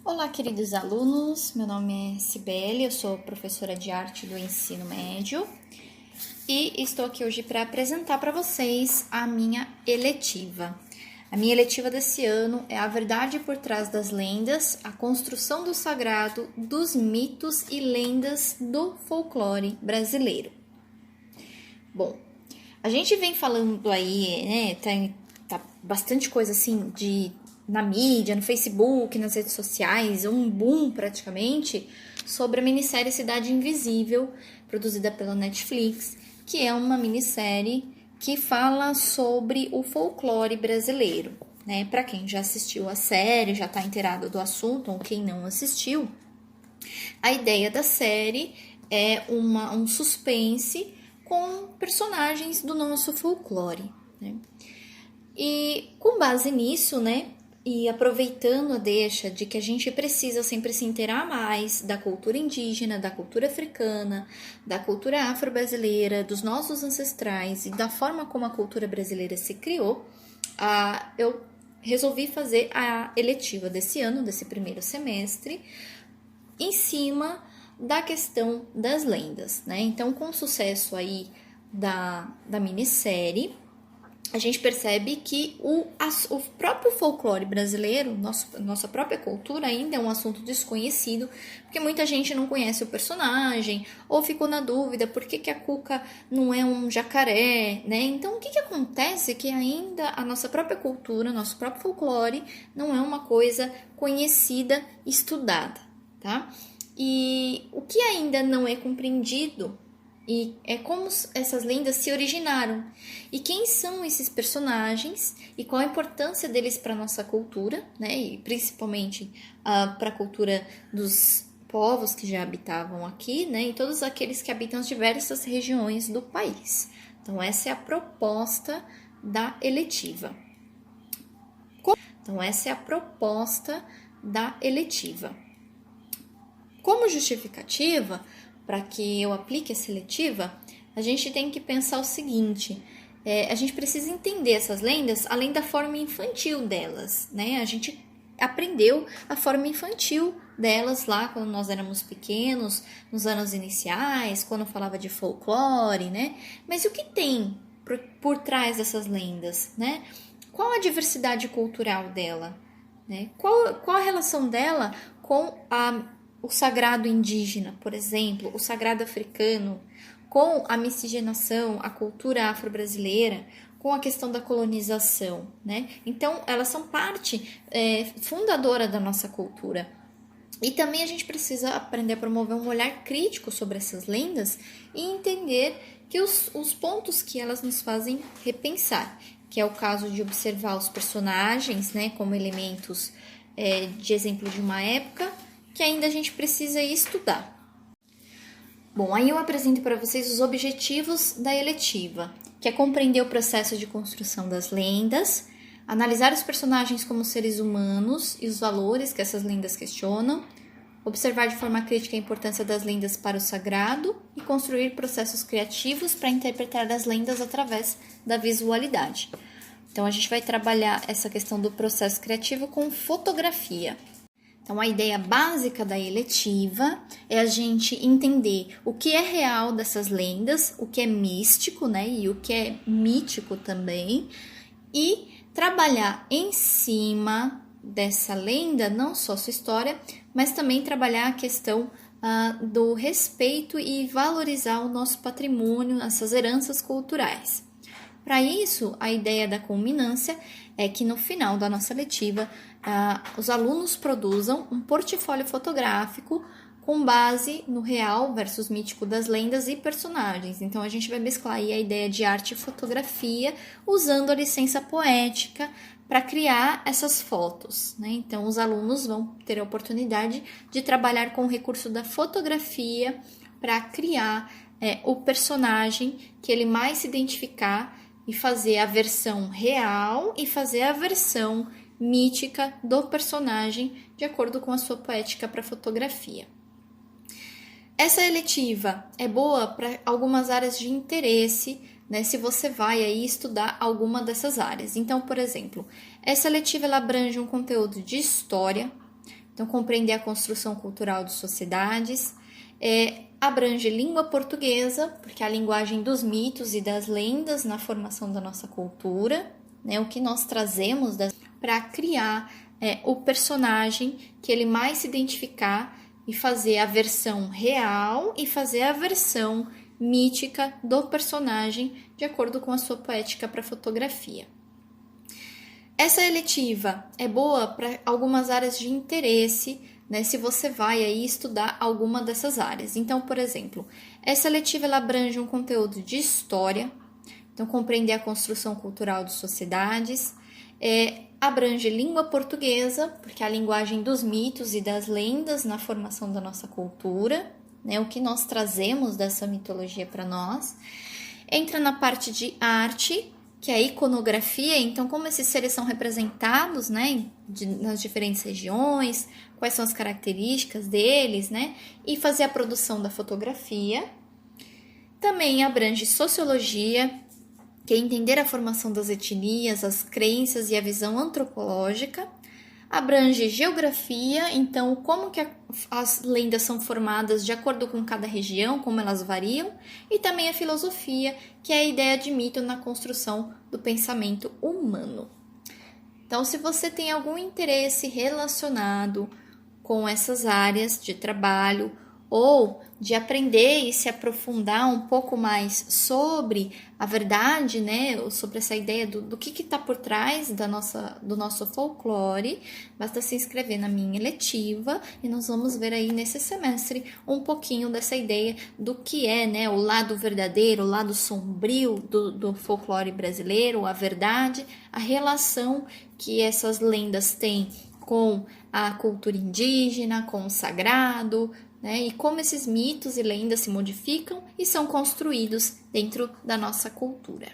Olá, queridos alunos, meu nome é Cibele, eu sou professora de arte do ensino médio e estou aqui hoje para apresentar para vocês a minha eletiva. A minha eletiva desse ano é A Verdade por Trás das Lendas, a construção do sagrado, dos mitos e lendas do folclore brasileiro. Bom, a gente vem falando aí, né, tá bastante coisa assim na mídia, no Facebook, nas redes sociais, um boom praticamente, sobre a minissérie Cidade Invisível, produzida pela Netflix, que é uma minissérie que fala sobre o folclore brasileiro, né? Para quem já assistiu a série, já está inteirado do assunto, ou quem não assistiu, a ideia da série é um suspense com personagens do nosso folclore, né? E com base nisso, né, e aproveitando a deixa de que a gente precisa sempre se inteirar mais da cultura indígena, da cultura africana, da cultura afro-brasileira, dos nossos ancestrais e da forma como a cultura brasileira se criou, eu resolvi fazer a eletiva desse ano, desse primeiro semestre, em cima da questão das lendas, né? Então, com o sucesso aí da minissérie, a gente percebe que o próprio folclore brasileiro, nossa própria cultura, ainda é um assunto desconhecido, porque muita gente não conhece o personagem, ou ficou na dúvida por que a Cuca não é um jacaré, né? Então, o que acontece que ainda a nossa própria cultura, nosso próprio folclore, não é uma coisa conhecida, estudada, tá? E o que ainda não é compreendido e é como essas lendas se originaram. E quem são esses personagens e qual a importância deles para a nossa cultura, né? E principalmente para a cultura dos povos que já habitavam aqui, né? E todos aqueles que habitam as diversas regiões do país. Então, essa é a proposta da eletiva. Como justificativa, para que eu aplique a seletiva, a gente tem que pensar o seguinte: a gente precisa entender essas lendas além da forma infantil delas, né? A gente aprendeu a forma infantil delas lá quando nós éramos pequenos, nos anos iniciais, quando falava de folclore, né? Mas o que tem por trás dessas lendas, né? Qual a diversidade cultural dela, né? Qual a relação dela com o sagrado indígena, por exemplo, o sagrado africano, com a miscigenação, a cultura afro-brasileira, com a questão da colonização, né? Então, elas são parte fundadora da nossa cultura. E também a gente precisa aprender a promover um olhar crítico sobre essas lendas e entender que os pontos que elas nos fazem repensar, que é o caso de observar os personagens, né, como elementos de exemplo de uma época, que ainda a gente precisa estudar. Bom, aí eu apresento para vocês os objetivos da eletiva, que é compreender o processo de construção das lendas, analisar os personagens como seres humanos e os valores que essas lendas questionam, observar de forma crítica a importância das lendas para o sagrado e construir processos criativos para interpretar as lendas através da visualidade. Então, a gente vai trabalhar essa questão do processo criativo com fotografia. Então, a ideia básica da eletiva é a gente entender o que é real dessas lendas, o que é místico, né, e o que é mítico também, e trabalhar em cima dessa lenda, não só sua história, mas também trabalhar a questão do respeito e valorizar o nosso patrimônio, essas heranças culturais. Para isso, a ideia da culminância é que no final da nossa letiva, os alunos produzam um portfólio fotográfico com base no real versus mítico das lendas e personagens. Então, a gente vai mesclar aí a ideia de arte e fotografia usando a licença poética para criar essas fotos, né? Então, os alunos vão ter a oportunidade de trabalhar com o recurso da fotografia para criar o personagem que ele mais se identificar e fazer a versão real e fazer a versão mítica do personagem de acordo com a sua poética para fotografia. Essa eletiva é boa para algumas áreas de interesse, né, se você vai aí estudar alguma dessas áreas. Então, por exemplo, essa eletiva ela abrange um conteúdo de história, Então, compreender a construção cultural de sociedades, abrange língua portuguesa, porque é a linguagem dos mitos e das lendas na formação da nossa cultura, né? O que nós trazemos para criar o personagem que ele mais se identificar e fazer a versão real e fazer a versão mítica do personagem de acordo com a sua poética para fotografia. Essa eletiva é boa para algumas áreas de interesse, né, se você vai aí estudar alguma dessas áreas. Então, por exemplo, essa eletiva ela abrange um conteúdo de história, então compreender a construção cultural de sociedades, abrange língua portuguesa, porque é a linguagem dos mitos e das lendas na formação da nossa cultura, né, o que nós trazemos dessa mitologia para nós. Entra na parte de arte, que é a iconografia, então como esses seres são representados, né, nas diferentes regiões, quais são as características deles, né, e fazer a produção da fotografia. Também abrange sociologia, que é entender a formação das etnias, as crenças e a visão antropológica. Abrange geografia, então como que as lendas são formadas de acordo com cada região, como elas variam, e também a filosofia, que é a ideia de mito na construção do pensamento humano. Então, se você tem algum interesse relacionado com essas áreas de trabalho ou de aprender e se aprofundar um pouco mais sobre a verdade, né, sobre essa ideia do que está por trás do nosso folclore, basta se inscrever na minha eletiva e nós vamos ver aí nesse semestre um pouquinho dessa ideia do que é, né, o lado verdadeiro, o lado sombrio do folclore brasileiro, a verdade, a relação que essas lendas têm com a cultura indígena, com o sagrado, né? E como esses mitos e lendas se modificam e são construídos dentro da nossa cultura.